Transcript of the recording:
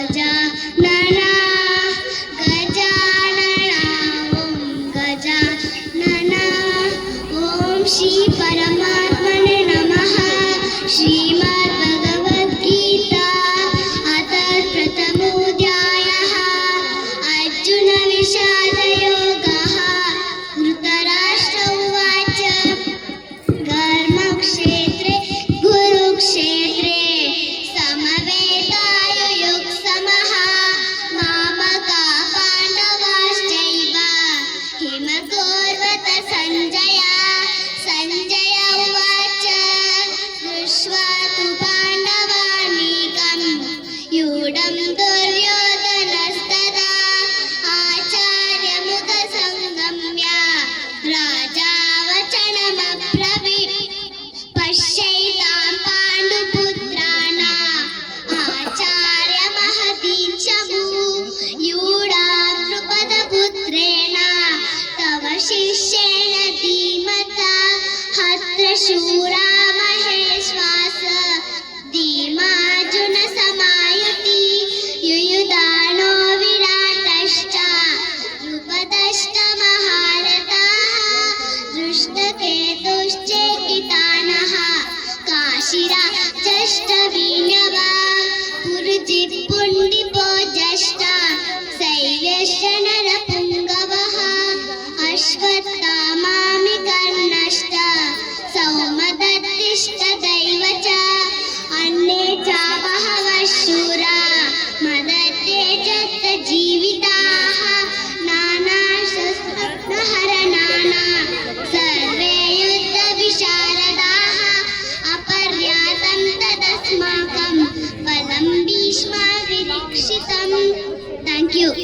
गजानना गजानना गजानना ॐ श्री परमात्मने नमः। श्रीमद्भगवद्गीता अथ प्रथमोऽध्यायः अर्जुन विषादयोगः। धृतराष्ट्र उवाच कर्मक्षेत्रे कुरुक्षेत्रे समवेतायुयुत्समः मामका पाण्डवाश्चैव किमकुर्वत सञ्जय। सञ्जय उवाच दृष्ट्वा तु पाण्डवानीकं यूढं दुर्योधनस्तदा आचार्यमुपसंगम्य राजा वचनमब्रवीत् पश्यैतां पाण्डुपुत्राणाम् आचार्यमहतीं च यूढां द्रुपदपुत्रेण तव शिष्येण धीमता हत्र शूरा महेश्वास धीमार्जुन समायुति युयुधानो विराटश्च द्रुपदश्च महारथाः दृष्टकेतुश्चेकितानः काशीराजश्च विनवा पुरुजित्पुण्डिपोजश्च शैव्यश्च नरपुङ्गवः अश्वत्थामाकर्णश्च सौमदत्तिश्च दैव च अन्ये च बहवः शूरा मदत्ते च जीविताः नानाशस्त्रहरणाना सर्वे युद्धविशारदाः अपर्याप्तं तदस्माकं बलं भीष्मविदीक्षितम्। Thank you.